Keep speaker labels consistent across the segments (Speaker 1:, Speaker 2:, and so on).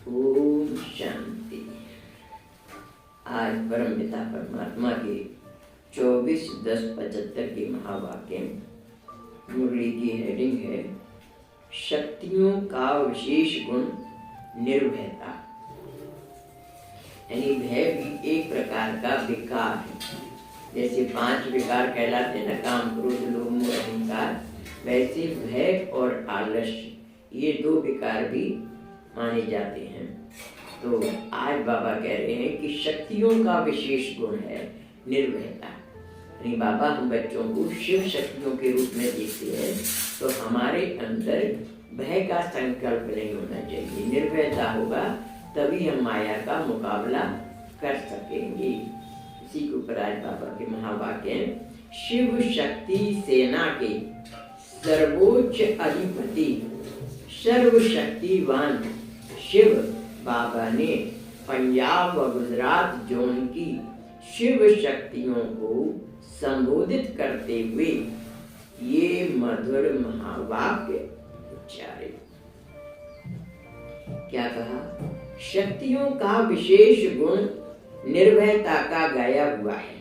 Speaker 1: ओम शांति। आज परम पिता परमात्मा के 24/10/75 की महावाक्य मुरली की हेडिंग है शक्तियों का विशेष गुण निर्भयता। यानी भय भी एक प्रकार का विकार है। जैसे 5 विकार कहलाते हैं ना, काम क्रोध लोभ मोह अहंकार, वैसे भय और आलस्य ये 2 विकार भी माने जाते हैं। तो आज बाबा कह रहे हैं कि शक्तियों का विशेष गुण है निर्भयता। यानी बाबा हम बच्चों को शिव शक्तियों के रूप में देखते हैं, तो हमारे अंदर भय का संकल्प नहीं होना चाहिए। निर्भयता होगा तभी हम माया का मुकाबला कर सकेंगे। इसी के ऊपर आज बाबा के महावाक्य शिव शक्ति सेना के सर्वोच्च अधिपति सर्वशक्तिवान शिव बाबा ने पंजाब व गुजरात जोन की शिव शक्तियों को संबोधित करते हुए ये मधुर महावाक्य उच्चारे। क्या कहा? शक्तियों का विशेष गुण निर्भयता का गाया हुआ है।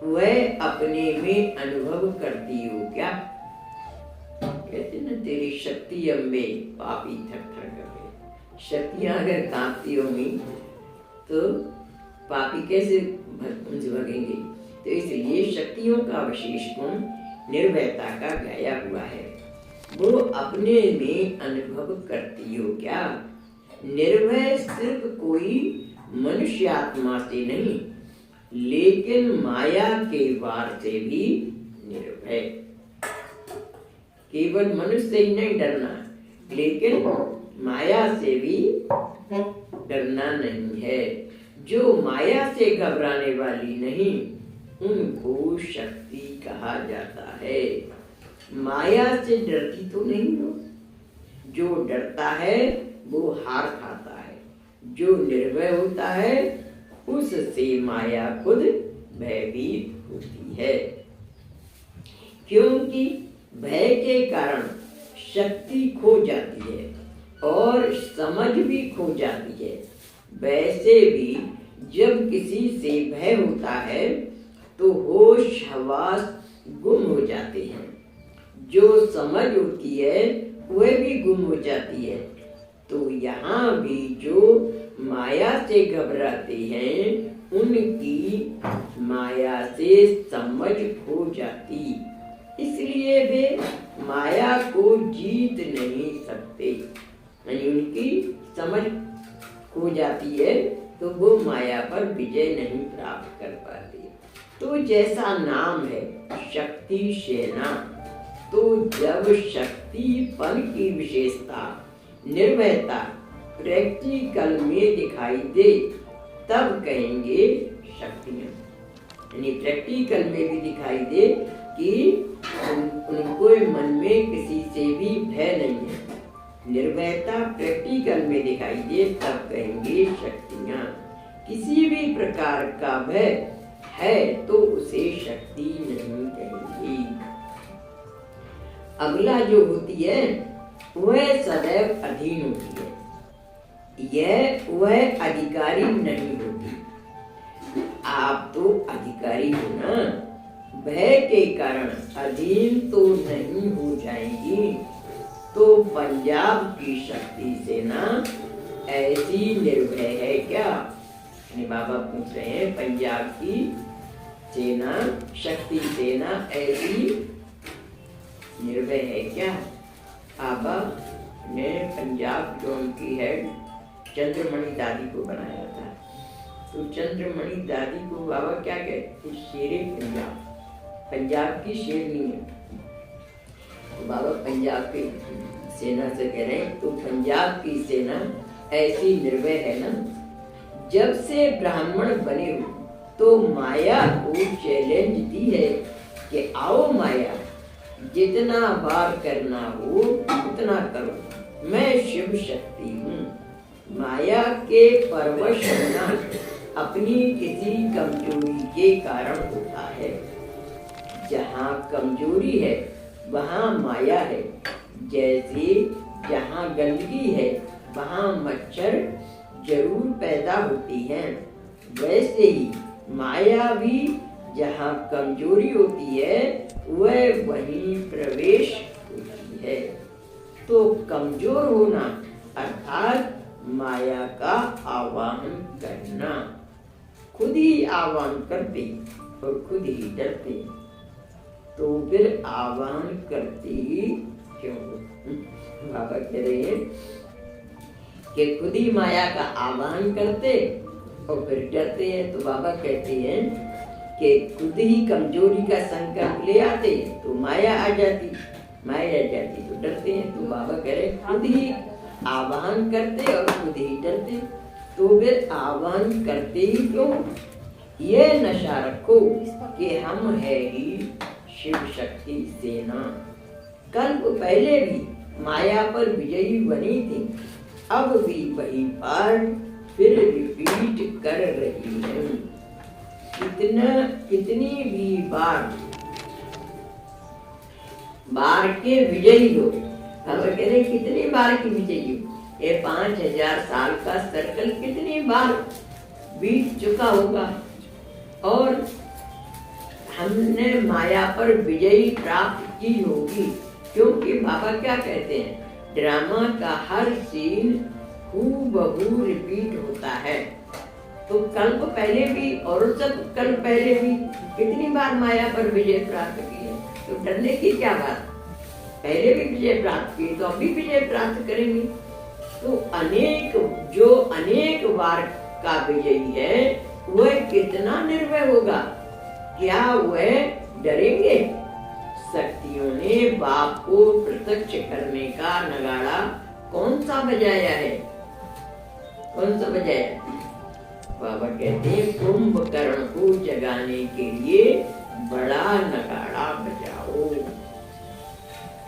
Speaker 1: वह अपने में अनुभव करती हो क्या? कहते ना, तेरी शक्ति अम्बे पापी थर थर कर। शक्तियां अगर कांपती होंगी तो पापी कैसे उनसे भगेंगे? तो इसलिए शक्तियों का विशेष गुण निर्भयता का गाया हुआ है। वो अपने में अनुभव करती हो क्या? निर्भय सिर्फ कोई मनुष्य आत्मा से नहीं, लेकिन माया के वार से भी निर्भय। केवल मनुष्य से ही नहीं डरना, लेकिन माया से भी डरना नहीं है। जो माया से घबराने वाली नहीं, उनको शक्ति कहा जाता है। माया से डरती तो नहीं हो। जो डरता है वो हार खाता है। जो निर्भय होता है उससे माया खुद भयभीत होती है। क्योंकि भय के कारण शक्ति खो जाती है और समझ भी खो जाती है। वैसे भी जब किसी से भय होता है तो होश हवास गुम हो जाते हैं। जो समझ होती है वह भी गुम हो जाती है। तो यहाँ भी जो माया से घबराते हैं उनकी माया से समझ खो जाती, इसलिए वे माया को जीत नहीं सकते। यानी उनकी समझ खो जाती है तो वो माया पर विजय नहीं प्राप्त कर पाती। तो जैसा नाम है शक्ति सेना, तो जब शक्तिपन की विशेषता निर्भयता प्रैक्टिकल में दिखाई दे तब कहेंगे शक्तियाँ। यानी प्रैक्टिकल में भी दिखाई दे कि उनको मन में किसी से भी भय नहीं है। निर्भयता प्रैक्टिकल में दिखाई दे तब कहेंगे शक्तियाँ। किसी भी प्रकार का भय है तो उसे शक्ति नहीं कहेंगी। अगला जो होती है वह सदैव अधीन होती है। वह अधिकारी नहीं होती। आप तो अधिकारी हो ना, भय के कारण अधीन तो नहीं हो जाएंगी। तो पंजाब की शक्ति सेना ऐसी निर्भय है क्या? बाबा पूछ रहे हैं पंजाब की सेना शक्ति सेना ऐसी निर्भय है क्या? बाबा ने पंजाब जोन की हेड चंद्रमणि दादी को बनाया था। तो चंद्रमणि दादी को बाबा क्या कहते? शेरे पंजाब, पंजाब की शेरनी है। तो बाबा पंजाब की सेना से कह रहे हैं तो पंजाब की सेना ऐसी निर्भय है ना। जब से ब्राह्मण बने हो तो माया को चैलेंज दी है कि आओ माया, जितना बार करना हो उतना करो, मैं शिव शक्ति हूँ। माया के परवश होना अपनी किसी कमजोरी के कारण होता है। जहाँ कमजोरी है वहाँ माया है। जैसे जहाँ गंदगी है वहाँ मच्छर जरूर पैदा होती हैं। वैसे ही माया भी जहाँ कमजोरी होती है वह वहीं प्रवेश होती है। तो कमजोर होना अर्थात माया का आवाहन करना। खुद ही आह्वान करते और खुद ही डरते, तो फिर आह्वान करते ही क्यों? बाबा कह रहे हैं कि खुद ही माया का आह्वान करते और फिर डरते हैं। तो बाबा कहते हैं कि खुद ही कमजोरी का संकल्प ले आते तो माया आ जाती, माया आ जाती तो डरते हैं। तो बाबा कह रहे खुद ही आह्वान करते और खुद ही डरते, तो फिर आह्वान करते ही क्यों? ये नशा रखो कि हम है ही शिव शक्ति सेना। कल्प पहले भी माया पर विजयी बनी थी, अब भी वही पाठ फिर रिपीट कर रही है। कितनी भी बार के विजयी हो, हम कह रहे कितनी बार की विजयी हो? ये 5000 साल का सर्कल कितनी बार बीत चुका होगा और हमने माया पर विजयी प्राप्त की होगी। क्योंकि बाबा क्या कहते हैं, ड्रामा का हर सीन हूबहू रिपीट होता है। तो कल्प पहले भी और सब कल्प पहले भी कितनी बार माया पर विजय प्राप्त की है, तो डरने की क्या बात? पहले भी विजय प्राप्त की तो अभी विजय प्राप्त करेंगे। तो अनेक बार का विजयी है वह कितना निर्भय होगा, क्या वह डरेंगे? शक्तियों ने बाप को प्रत्यक्ष करने का नगाड़ा कौन सा बजाया है? कौन सा बजाया? बाबा कहते हैं कुंभकर्ण को जगाने के लिए बड़ा नगाड़ा बजाओ।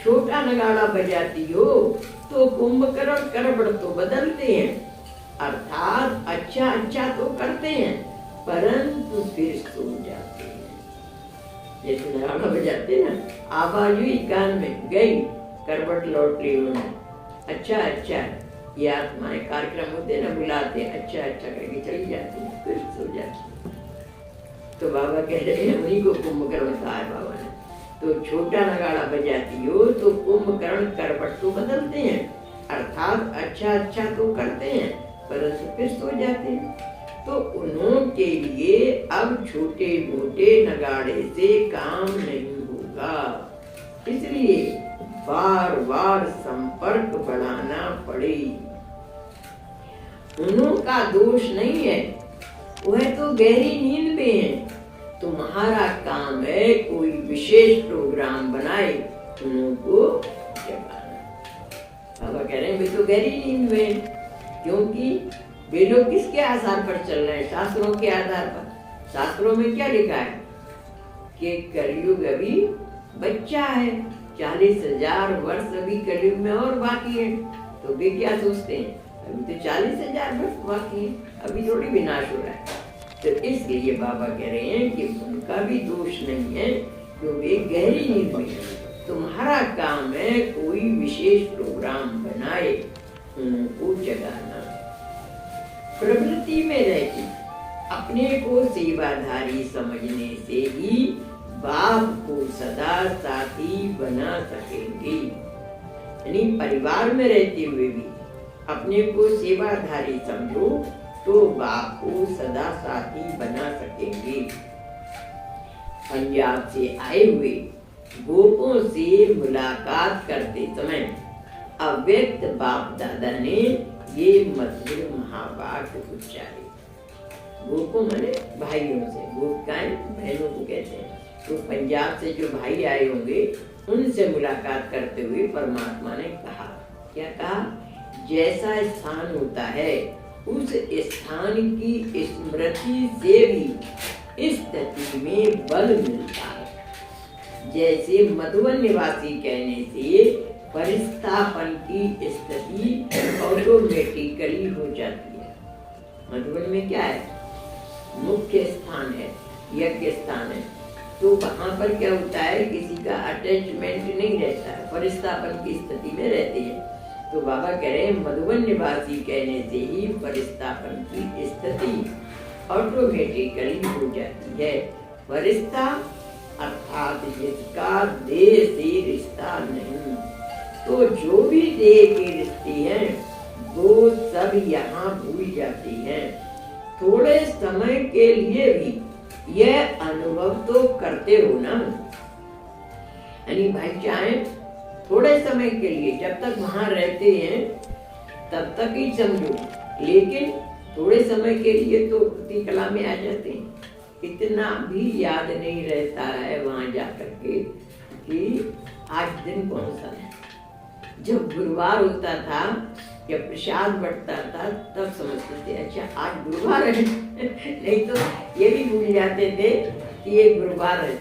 Speaker 1: छोटा नगाड़ा बजाती हो तो कुंभकर्ण करबड़ तो बदलते हैं, अर्थात अच्छा तो करते हैं परंतु फिर सो जाते हैं। जैसे नगाड़ा बजाते ना, आवाज हुई कान में गई, करबट लौट ली उन्होंने। अच्छा ये आत्माएं कार्यक्रम होते ना, बुलाते अच्छा करके चली जाती है, फिर सो जाती है। तो बाबा कह रहे हैं उन्हीं को कुंभकर्ण कहा है बाबा ने। तो छोटा नगाड़ा बजाती हो तो कुंभकर्ण करबट तो बदलते हैं, अर्थात अच्छा तो करते हैं परंतु फिर सो जाते हैं। तो उन्होंने लिए अब छोटे मोटे नगाड़े से काम नहीं होगा, इसलिए बार संपर्क बढ़ाना पड़े। उनका दोष नहीं है, वह तो गहरी नींद में है। तुम्हारा काम है कोई विशेष प्रोग्राम बनाए उनको जगाना। बाबा कह रहे हैं वे तो गहरी नींद में, क्योंकि वे लोग किसके आधार पर चल रहे हैं? शास्त्रों के आधार पर। शास्त्रों में क्या लिखा है कि कलयुग अभी बच्चा है, 40,000 वर्ष अभी कलयुग में और बाकी है। तो वे क्या सोचते हैं अभी तो 40,000 वर्ष बाकी है, अभी थोड़ी विनाश हो रहा है। तो इसलिए बाबा कह रहे हैं कि उनका भी दोष नहीं है, तो वे गहरी नींद में। तुम्हारा काम है कोई विशेष प्रोग्राम बनाए उनको जगाना। प्रवृत्ति में रहती अपने को सेवाधारी समझने से ही बाप को सदा साथी बना सकेंगे। यानी परिवार में रहते हुए भी अपने को सेवाधारी समझो तो बाप को सदा साथी बना सकेंगे। पंजाब से आए हुए गोपों से मुलाकात करते समय अव्यक्त बाप दादा ने ये मधुर महावाक्य उच्चारे। गोपों माने भाइयों से, गोपिकाएं बहनों को कहते हैं। तो पंजाब से जो भाई आए होंगे उनसे मुलाकात करते हुए परमात्मा ने कहा, क्या कहा? जैसा स्थान होता है उस स्थान की स्मृति से भी स्थिति में बल मिलता है। जैसे मधुबन निवासी कहने से परिस्थापन की स्थिति ऑटोमेटिकली हो जाती है। मधुबन में क्या है? मुख्य स्थान है, यज्ञ स्थान है, तो वहां पर क्या होता है किसी का अटैचमेंट नहीं रहता है, परिस्थापन की स्थिति में रहती है। तो बाबा कह रहे हैं मधुबन निवासी कहने से ही परिस्थापन की स्थिति ऑटोमेटिकली हो जाती है। परिस्था अर्थात जिसका देह से रिश्ता नहीं, तो जो भी देह के रिश्ते हैं वो सब यहाँ भूल जाती हैं। थोड़े समय के लिए भी यह अनुभव तो करते हो ना, यानी भाई चाहे थोड़े समय के लिए जब तक वहां रहते हैं तब तक ही समझो, लेकिन थोड़े समय के लिए तो उसी कला में आ जाते हैं। इतना भी याद नहीं रहता है वहां जाकर के कि आज दिन कौन सा है। जब गुरुवार होता था या प्रसाद बढ़ता था तब समझते थे अच्छा आज गुरुवार है नहीं तो ये भी भूल जाते थे कि ये गुरुवार है,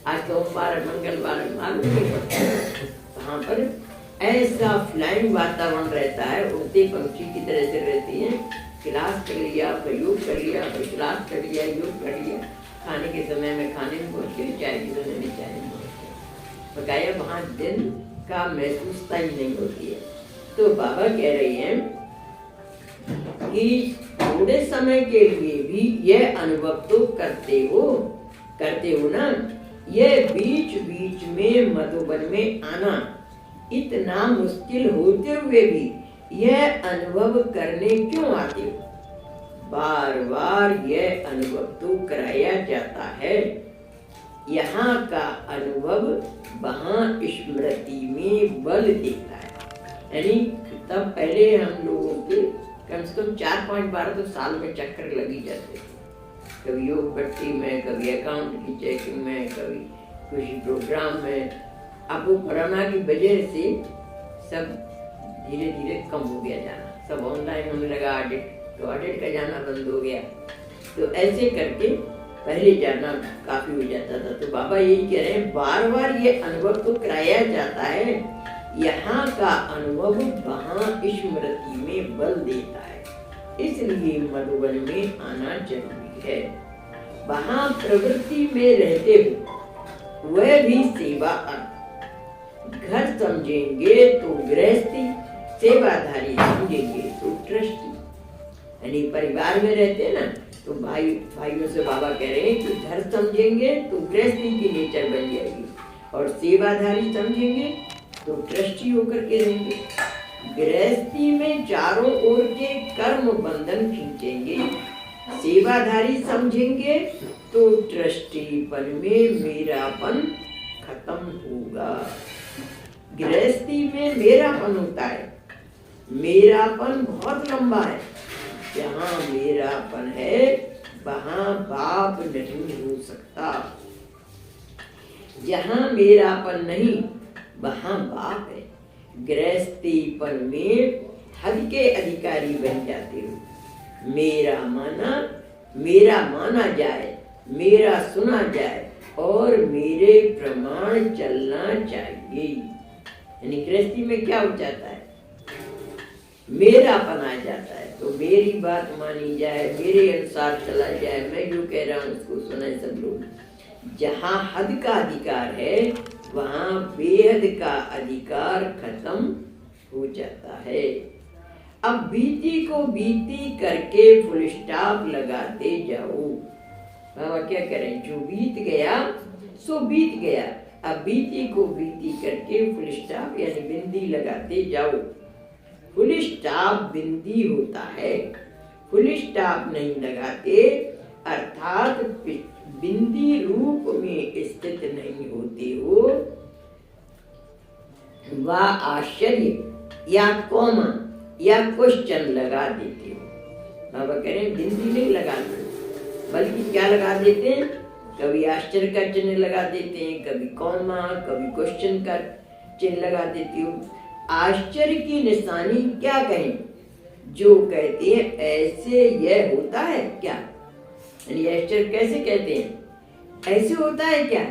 Speaker 1: आज सोमवार है, मंगलवार है, मालूम नहीं पड़ता। वहाँ पर ऐसा फ्लाइंग वातावरण रहता है, उड़ते पंछी की तरह से रहती है। क्लास कर लिया, फिर योग कर लिया, फिर क्लास कर लिया, योग कर लिया, खाने के समय में खाने में पहुँच गए, चाय के समय में चाय में पहुँच गए। बकाया वहाँ दिन का महसूसता ही नहीं होती है। तो बाबा कह रही हैं कि थोड़े समय के लिए भी यह अनुभव तो करते हो ना। यह बीच बीच में मधुबन में आना इतना मुश्किल होते हुए भी यह अनुभव करने क्यों आते हो? बार बार यह अनुभव तो कराया जाता है। यहाँ का अनुभव वहाँ स्मृति में बल देता है। यानी तब पहले हम लोगों के कम से कम 4-5 बार तो साल में चक्कर लगी जाते थे, कभी योग भट्टी में, कभी अकाउंट की चेकिंग में, कभी किसी प्रोग्राम में। अब वो कोरोना की वजह से सब धीरे धीरे कम हो गया जाना, सब ऑनलाइन होने लगा ऑडिट, तो ऑडिट का जाना बंद हो गया। तो ऐसे करके पहले जाना काफी हो जाता था। तो बाबा यही कह रहे हैं बार बार ये अनुभव तो कराया जाता है, यहाँ का अनुभव वहाँ स्मृति में बल देता है, इसलिए मधुबन में आना जरूरी है। वहाँ प्रवृत्ति में रहते हो वह भी सेवा अर्थ। घर समझेंगे तो गृहस्थी, सेवाधारी समझेंगे तो ट्रस्टी। यानी परिवार में रहते हैं ना, तो भाइयों से बाबा कह रहे हैं कि घर समझेंगे तो गृहस्थी की नेचर बन जाएगी, और सेवाधारी समझेंगे तो ट्रस्टी होकर के रहेंगे। गृहस्थी में चारों ओर के कर्म बंधन खींचेंगे, सेवाधारी समझेंगे तो ट्रस्टीपन में मेरापन खत्म होगा। गृहस्थी में मेरापन होता है, मेरापन बहुत लंबा है। जहाँ मेरापन है वहाँ बाप नहीं हो सकता, जहाँ मेरापन नहीं वहाँ बाप है। गृहस्थीपन में हद के अधिकारी बन जाते हो। मेरा माना जाए, मेरा सुना जाए और मेरे प्रमाण चलना चाहिए। यानी गृहस्थी में क्या हो जाता है, मेरापन आ जाता है, तो मेरी बात मानी जाए, मेरे अनुसार चला जाए, मैं जो कह रहा हूँ उसको सुने सब लोग। जहाँ हद का अधिकार है वहाँ बेहद का अधिकार खत्म हो जाता है। अब बीती को बीती करके फुल स्टॉप लगाते जाओ। बाबा क्या करें, जो बीत गया सो बीत गया, अब बीती को बीती करके फुल स्टॉप यानी बिंदी लगाते जाओ। फुल स्टॉप बिंदी होता है, फुल स्टॉप नहीं लगाते, अर्थात बिंदी रूप में स्थित नहीं होते हो। वह आश्चर्य या कॉमा या क्वेश्चन लगा देते हो। बाबा कह रहे हैं बिंदी नहीं लगाते, बल्कि क्या लगा देते हैं, कभी आश्चर्य का चिन्ह लगा देते हैं, कभी कॉमा, कभी क्वेश्चन का चिन्ह लगा देते हो। आश्चर्य की निशानी क्या कहें, जो कहते हैं ऐसे यह होता है क्या, यानी आश्चर्य कैसे कहते हैं, ऐसे होता है क्या,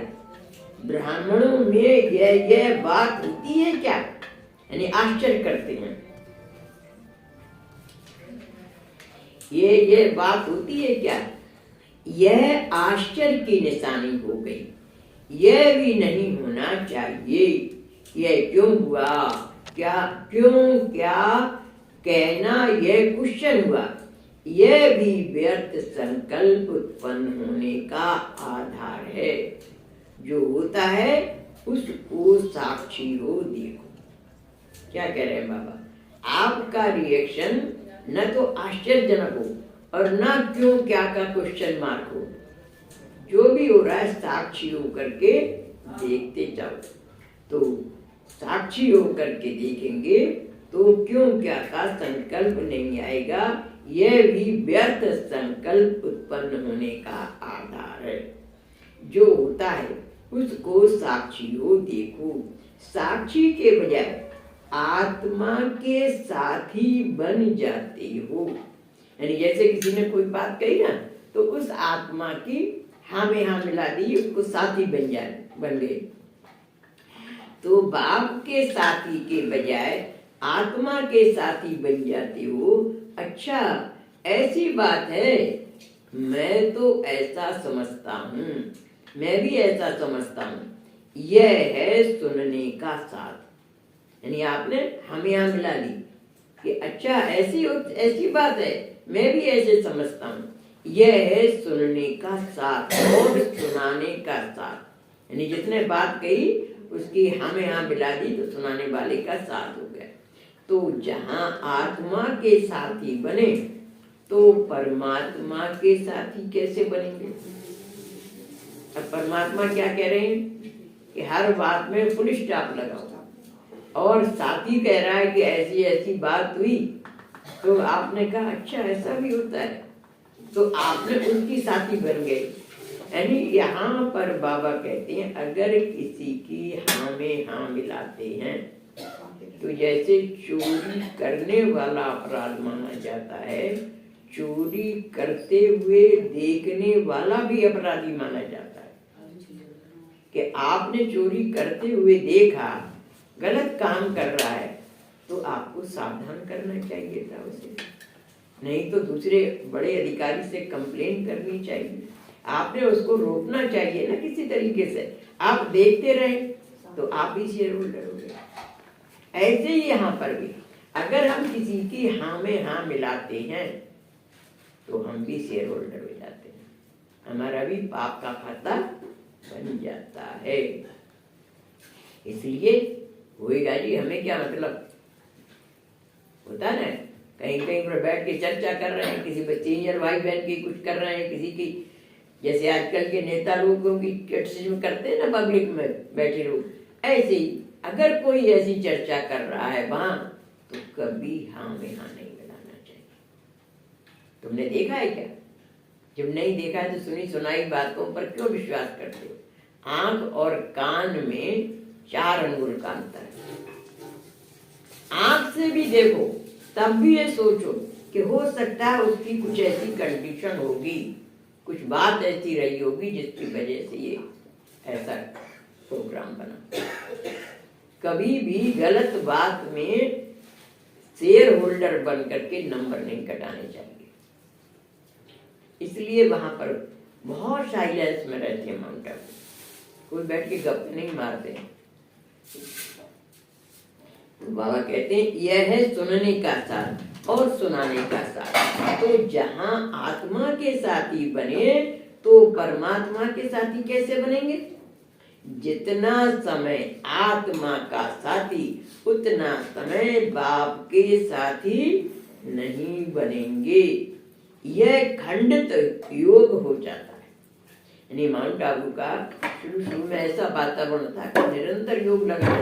Speaker 1: ब्राह्मणों में यह बात होती है क्या, यानी आश्चर्य करते हैं, ये बात होती है क्या। यह आश्चर्य की निशानी हो गई, यह भी नहीं होना चाहिए। यह क्यों हुआ, क्या, क्यों, क्या कहना, यह क्वेश्चन हुआ, यह भी व्यर्थ संकल्प उत्पन्न होने का आधार है। जो होता है उसको साक्षी हो देखो। क्या कह रहे हैं बाबा, आपका रिएक्शन न तो आश्चर्यजनक हो और न क्यों क्या का क्वेश्चन मार्क हो। जो भी हो रहा है साक्षी होकर के देखते जाओ। तो साक्षी होकर के देखेंगे तो क्यों क्या का संकल्प नहीं आएगा। यह भी व्यर्थ संकल्प उत्पन्न होने का आधार है। जो होता है उसको साक्षी हो देखो। साक्षी के बजाय आत्मा के साथी बन जाते हो। यानी जैसे किसी ने कोई बात कही ना, तो उस आत्मा की हाँ में हाँ मिला दी, उसको साथी बन गए। तो बाप के साथी के बजाय आत्मा के साथी बन जाते हो। अच्छा, ऐसी बात है, मैं तो ऐसा समझता हूँ, मैं भी ऐसा समझता हूँ। यह है सुनने का साथ। यानी आपने हमें यहाँ मिला दी कि अच्छा ऐसी बात है, मैं भी ऐसे समझता हूँ। यह है सुनने का साथ और सुनाने का साथ। यानी जिसने बात कही उसकी हमें यहाँ मिला दी तो सुनाने वाले का साथ हो गया। तो जहाँ आत्मा के साथी बने तो परमात्मा के साथी कैसे बनेंगे। अब परमात्मा क्या कह रहे हैं कि हर बात में फुल स्टॉप लगाओ, और साथी कह रहा है कि ऐसी ऐसी बात हुई, तो आपने कहा अच्छा ऐसा भी होता है, तो आपने उनकी साथी बन गए। यानी यहाँ पर बाबा कहते हैं अगर किसी की हाँ में हाँ मिलाते हैं तो जैसे चोरी करने वाला अपराध माना जाता है, चोरी करते हुए देखने वाला भी अपराधी माना जाता है। कि आपने चोरी करते हुए देखा, गलत काम कर रहा है, तो आपको सावधान करना चाहिए था उसे, नहीं तो दूसरे बड़े अधिकारी से कंप्लेन करनी चाहिए। आपने उसको रोकना चाहिए ना किसी तरीके से। आप देखते रहे तो आप ही शेयर होल्डर हो गए। ऐसे ही यहाँ पर भी अगर हम किसी की हाँ में हाँ मिलाते हैं तो हम भी शेयर होल्डर हो जाते हैं, हमारा भी पाप का खाता बन जाता है। इसलिए होएगा जी, हमें क्या मतलब होता ना, कहीं कहीं पर बैठ के चर्चा कर रहे हैं, किसी सीनियर भाई बहन की कुछ कर रहे हैं, किसी की जैसे आजकल के नेता लोगों की क्रिटिसिज्म करते हैं ना पब्लिक में बैठे लोग, ऐसे ही अगर कोई ऐसी चर्चा कर रहा है वहां, तो कभी हाँ में हाँ नहीं मिलाना चाहिए। तुमने देखा है क्या? जब नहीं देखा है तो सुनी सुनाई बातों पर क्यों विश्वास करते हो? आंख और कान में 4 अंगुल का अंतर है। आंख से भी देखो तब भी ये सोचो कि हो सकता है उसकी कुछ ऐसी कंडीशन होगी, कुछ बात ऐसी रही होगी जिसकी वजह से ये ऐसा प्रोग्राम बना। कभी भी गलत बात में शेयर होल्डर बन करके नंबर नहीं कटाने चाहिए। इसलिए वहां पर बहुत साइलेंस में रहते हैं माउंट आबू, कोई बैठ के गप नहीं मारते। तो बाबा कहते हैं यह है सुनने का साथ और सुनाने का साथ। तो जहां आत्मा के साथी बने तो परमात्मा के साथी कैसे बनेंगे? जितना समय आत्मा का साथी उतना समय बाप के साथी नहीं बनेंगे। यह खंडित योग हो जाता है। यानी माउंट आबू का शुरू में ऐसा वातावरण था कि निरंतर योग लगा,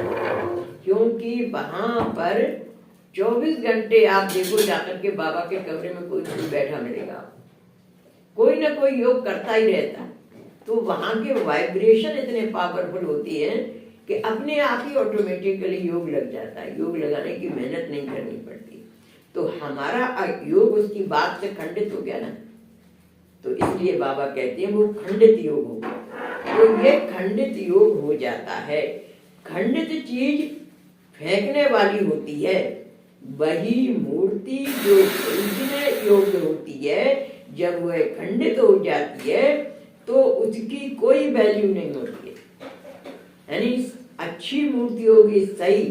Speaker 1: क्योंकि वहां पर 24 घंटे आप देखो जाकर के बाबा के कमरे में कोई नहीं बैठा मिलेगा, कोई ना कोई योग करता ही रहता। तो वहां के वाइब्रेशन इतने पावरफुल होती है कि अपने आप ही ऑटोमेटिकली योग लग जाता है, योग लगाने की मेहनत नहीं करनी पड़ती। तो हमारा योग उसकी बात से खंडित हो गया ना, तो इसलिए बाबा कहते हैं वो खंडित योग हो गया। तो ये खंडित योग हो जाता है। खंडित चीज फेंकने वाली होती है, वही मूर्ति जो खरीदने योग्य होती है, जब वह खंडित हो जाती है तो उसकी कोई वैल्यू नहीं होती है। यानी अच्छी मूर्ति होगी सही,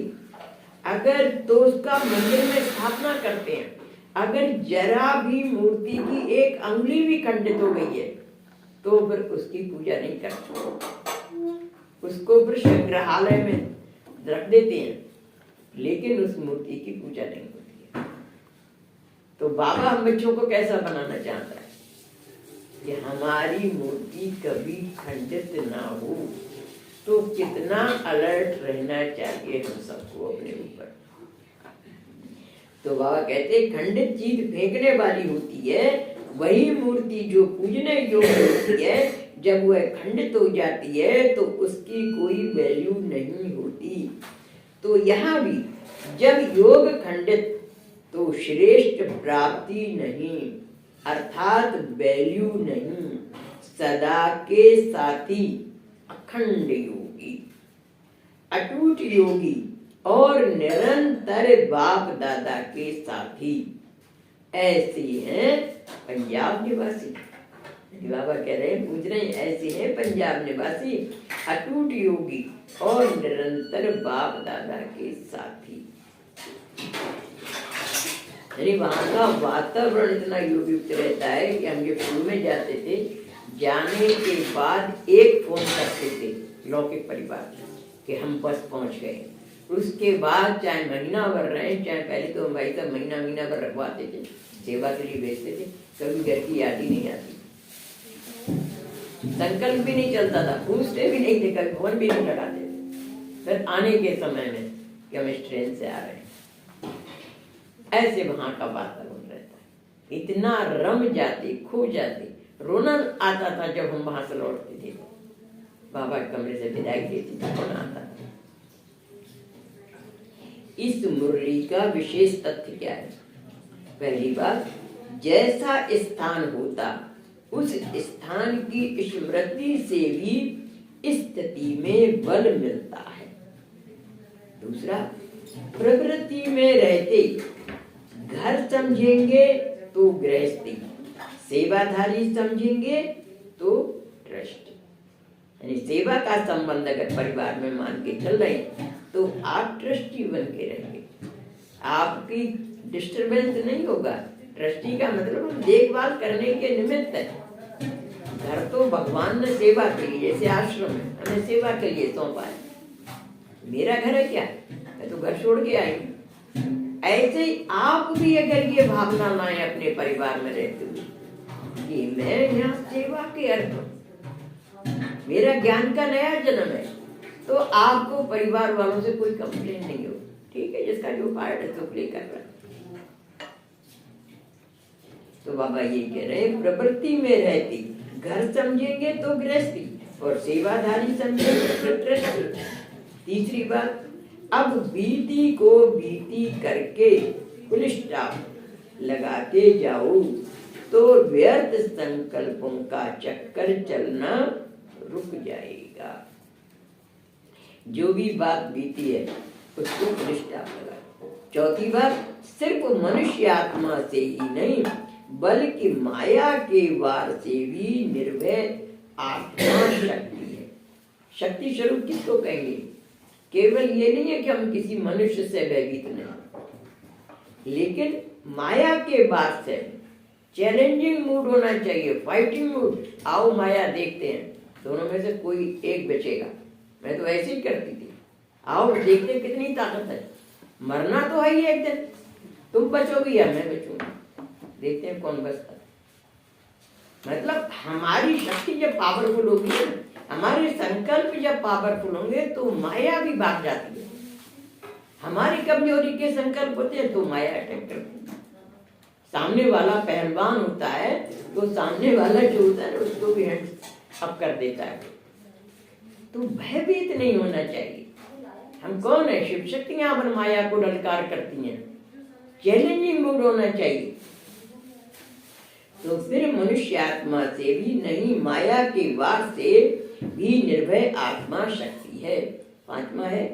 Speaker 1: अगर तो उसका मंदिर में स्थापना करते हैं। अगर जरा भी मूर्ति की एक अंगुली भी खंडित हो गई है तो फिर उसकी पूजा नहीं करते, उसको फिर संग्रहालय में रख देते हैं, लेकिन उस मूर्ति की पूजा नहीं होती है। तो बाबा हम बच्चों को कैसा बनाना चाहता है कि हमारी मूर्ति कभी खंडित ना हो। तो कितना अलर्ट रहना चाहिए हम सबको अपने ऊपर। तो बाबा कहते खंडित चीज फेंकने वाली होती है, वही मूर्ति जो पूजने योग्य होती है जब वह खंडित हो जाती है तो उसकी कोई वैल्यू नहीं होती। तो यहाँ भी जब योग खंडित तो श्रेष्ठ प्राप्ति नहीं, अर्थात वैल्यू नहीं, सदा के साथी अखंड योगी, अटूट योगी और निरंतर बाप दादा के साथी ऐसे हैं पंजाब निवासी। बाबा कह रहे हैं, पूछ रहे हैं, ऐसे हैं पंजाब निवासी अटूट योगी और निरंतर बाप दादा के साथी। यानी वहां का वातावरण इतना योगयुक्त रहता है कि हम जब शुरू में जाते थे, जाने के बाद एक फोन करते थे लौकिक परिवार कि हम बस पहुंच गए। उसके बाद चाहे महीना भर रहे, चाहे पहले तो हम भाई साहब महीना भर रखवाते थे, सेवा के लिए भेजते थे, कभी घर की याद ही नहीं आती, संकल्प भी नहीं चलता था, पूछते भी नहीं थे, कभी फोन भी नहीं लगाते थे। फिर आने के समय में कि हम इस ट्रेन से आ रहे हैं, ऐसे वहां का वातावरण रहता है। इतना रम जाते, खो जाते, रोना आता था जब हम वहां से लौटते थे। बाबा के कमरे से विदाई देती थी, रोना आता था। इस मुरली का विशेष तथ्य क्या है? पहली बात, जैसा स्थान होता उस स्थान की स्मृति से भी स्थिति में बल मिलता है। दूसरा, प्रवृत्ति में रहते घर समझेंगे तो गृहस्थी, सेवाधारी समझेंगे तो ट्रस्ट। यानी सेवा का संबंध अगर परिवार में मान के चल रहे हैं तो आप ट्रस्टी बन के रहेंगे, आपकी डिस्टरबेंस नहीं होगा। ट्रस्टी का मतलब देखभाल करने के निमित्त है। घर तो भगवान ने सेवा के लिए, जैसे आश्रम है, हमें सेवा के लिए सौंपा है। मेरा घर है क्या, मैं तो घर छोड़ के आई हूँ। ऐसे ही आप भी अगर ये भावना लाएं अपने परिवार में रहते हुए कि मैं यहाँ सेवा के अर्थ हूँ, मेरा ज्ञान का नया जन्म है, तो आपको परिवार वालों से कोई कंप्लेन नहीं हो। ठीक है, जिसका जो पार्ट है तो प्ले कर रहा है। तो बाबा ये कह रहे हैं, प्रवृत्ति में रहती घर समझेंगे तो गृहस्थी और सेवाधारी समझेंगे तो ट्रस्टी। तीसरी बात, अब बीती को बीती करके फुल स्टॉप लगाते जाओ तो व्यर्थ संकल्पों का चक्कर चलना रुक जाएगा। जो भी बात बीती है उसको फुल स्टॉप लगाओ। चौथी बात, सिर्फ मनुष्य आत्मा से ही नहीं बल्कि माया के वार से भी निर्भय आत्मा शक्ति है। शक्ति स्वरूप किसको कहेंगे? केवल ये नहीं है कि हम किसी मनुष्य से भयभीत नहीं, लेकिन माया के वार से चैलेंजिंग मूड होना चाहिए, फाइटिंग मूड। आओ माया देखते हैं, दोनों में से कोई एक बचेगा। मैं तो ऐसे ही करती थी, आओ देखते हैं कितनी ताकत है। मरना तो है ही एक दिन, तुम बचोगी या मैं बचूंगा, देखते हैं कौन बचता है। मतलब हमारी शक्ति जब पावरफुल होगी ना, हमारे संकल्प जब पावरफुल होंगे तो माया भी भाग जाती है। हमारी कमजोरी के संकल्प होते हैं तो माया अटैक करती है। सामने वाला पहलवान होता है तो सामने वाला जो होता है उसको भी हैंड अप कर देता है। तो भयभीत नहीं होना चाहिए। हम कौन है? शिव शक्तियां अपन माया को ललकार करती हैं। चैलेंजिंग मूड होना चाहिए। तो फिर मनुष्य आत्मा से भी नहीं, माया के वार से भी निर्भय आत्मा शक्ति है। पांचवा है,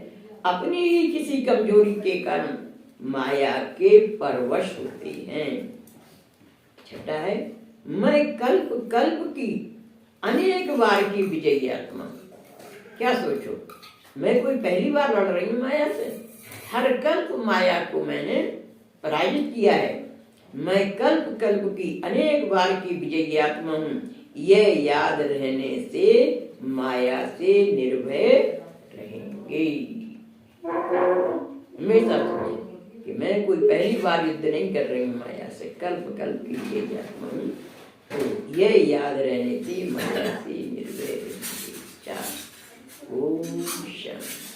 Speaker 1: अपनी ही किसी कमजोरी के कारण माया के परवश होते हैं। छठा है, मैं कल्प कल्प की अनेक बार की विजयी आत्मा। क्या सोचो, मैं कोई पहली बार लड़ रही हूँ माया से? हर कल्प माया को मैंने पराजित किया है। मैं कल्प कल्प की अनेक बार की विजयी आत्मा हूँ। यह याद रहने से माया से निर्भय रहेंगे। हमेशा सोचें कि मैं कोई पहली बार युद्ध नहीं कर रही हूँ माया से, कल्प कल्प की विजयी आत्मा हूँ। तो यह याद रहने से माया से निर्भय रहेंगे। ओम शांति।